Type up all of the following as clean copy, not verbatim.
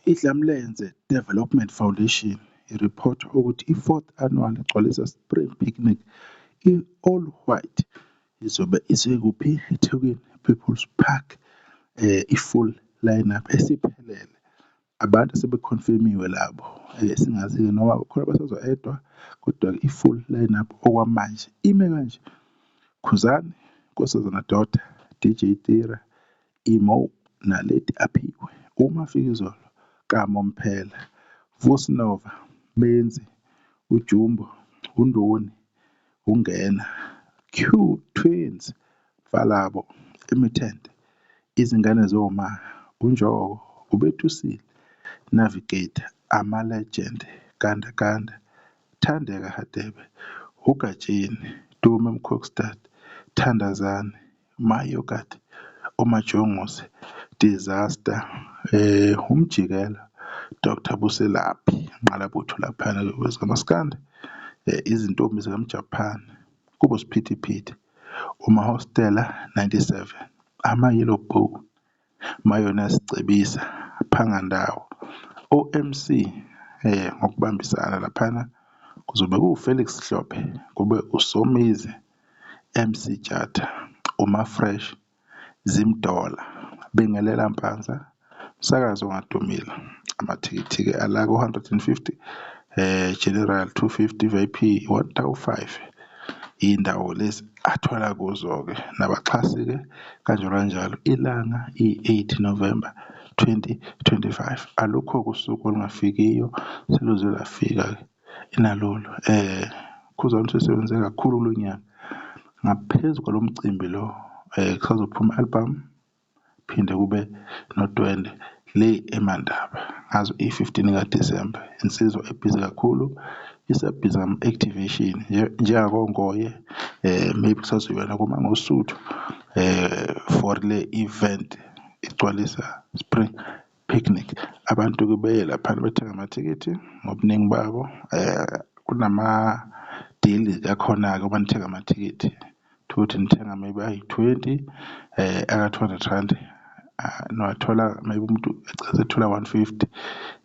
iDlamlenze Development Foundation iripota ukuthi i-4th annual Gcwalisa Spring Picnic i-all white izobe isekuphi eThekwini People's Park, i-full lineup esiphelele. Abantu sebeconfirmiwe labo, singazi-ke noma khona basazo-edwa, kodwa i-full lineup okwamanje ime kanje: Khuzani, Nkosazana Daughter, DJ Tira, Emo naLady Aphiwe, uMafikizolo, Kamo Mphela, Vusi Nova, Menzi, uJumbo, uNdoni, uNgena, Q Twins, Valabo, Imithende, Izingane Zoma, uNjoko, uBethusile, Navigator, Ama-Legend, Ganda Ganda, Thandeka Hadebe, uGatsheni, Dube Mkhoskstad, Thandazani, Mayokat, uMajongosi, Disaster, uMjikelo, Dr. Buselaphi, Nqalabutho laphana kwezaMaskandi, izintombi zikaMjaphani, kubo Siphithiphithi, uMahostela 97, ama-Yellow Bow, Mayonnaise Cebisa, Phangandawo, OMC, ngokubambisana laphana kuzobe kuFelix Hlophe, kube uSomizi, MC Jata, uMafresh, Zimdola, Bingelela Mpanza, Msakazo Ngadumile. Amathikithi-ke ala ku-150, General 250, VIP 1005. Iy'ndawo lezi athola kuzo-ke nabaxhasi-ke kanjalo kanjalo. Ilanga i-8 November 2025. Alukho kusuku olungafikiyo seluze lafika-ke inalolo. Khuzani sesebenze kakhulu kulo nyaka. Ngaphezu kwalo mcimbi lo kusazophuma i-album, phinde kube nodwende le eMandaba ngazo i-15 kaDisemba. Insizwa ebhizi kakhulu, isebhizi ngama-activation njengakongoye, maybe kusazoyona kuMangosuthu for le event igcwalisa Spring Picnic. Abantu-ke beye laphana bethenga amathikithi ngobuningi babo. Kunama-deal akhona-ke uma nithenga amathikithi, ukuthi nithenga maybe ayi-20 aka-200 rand, niwathola maybe umuntu egcina ethola 150,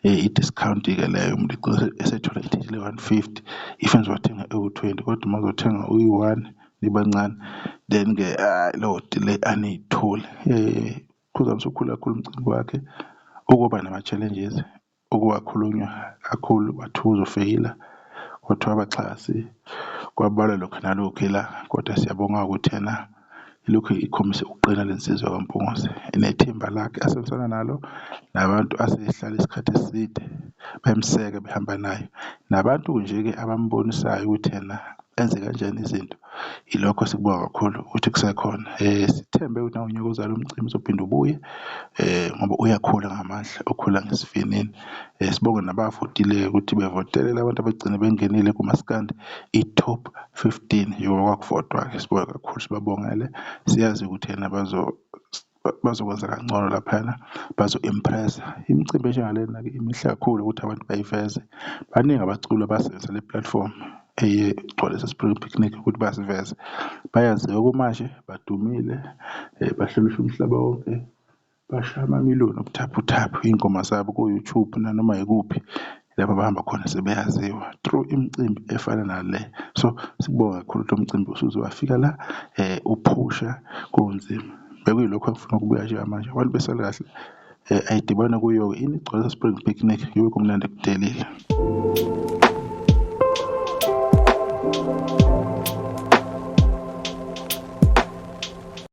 i-discount-ke leyo umuntu egcina esethola ithikithi le-150 if nizowathenga ewu-20, kodwa uma uzothenga uyi-1 nibancane then-ke lowo delay aniyitholi. Khuzani usukhulu kakhulu umcimbi wakhe, ukuba nama-challenges, okuwakhulunywa kakhulu, kwathiwa uzofeyila, kwathiwa abaxhasi, kwabalwa lokhu nalokhu la, kodwa siyabonga ukuthi yena ilokhu ikhombise ukuqina lensizwa kaMpungose, inethimba lakhe asebenzisana nalo, nabantu asehlala isikhathi eside bemseke behamba naye, nabantu nje-ke abambonisayo ukuthi yena enze kanjani izinto. Ilokho sikubonga kakhulu ukuthi kusekhona. Sithembe ukuthi nawunyaka ozayo umcimbi uzophinda ubuye, ngoba uyakhula ngamandla, ukhula ngesivinini. Sibonge nabavotile ukuthi bevotele labantu abagcina bengenile kuMaskandi i-top 15 njengoba kwakuvotwa-ke. Sibonge kakhulu, sibabongele. Siyazi ukuthi yena bazokwenza kangcono laphana, bazo-impressa. Imicimbi enjengalena-ke imihle kakhulu ukuthi abantu bayiveze. Baningi abaculi abasebenzisa le platform eyegcwalisa Spring Picnic ukuthi basiveze. Bayaziwa kumanje, badumile, bahlelisha umhlaba wonke, bashaya amamiliyoni obuthaphuthaphu iy'ngoma zabo ku-YouTube nanoma yikuphi lapho abahamba khona sebeyaziwa through imicimbi efana nale. So sikubonga kakhulu lo mcimbi usuze wafika la, uphusha kunzima. Bekuyilokho akufuna ukubuya njengamanje. Abantu besale kahle, ayidibana kuyo-ke ini Gcwalisa Spring Picnic, yikho kumnandi kudelile.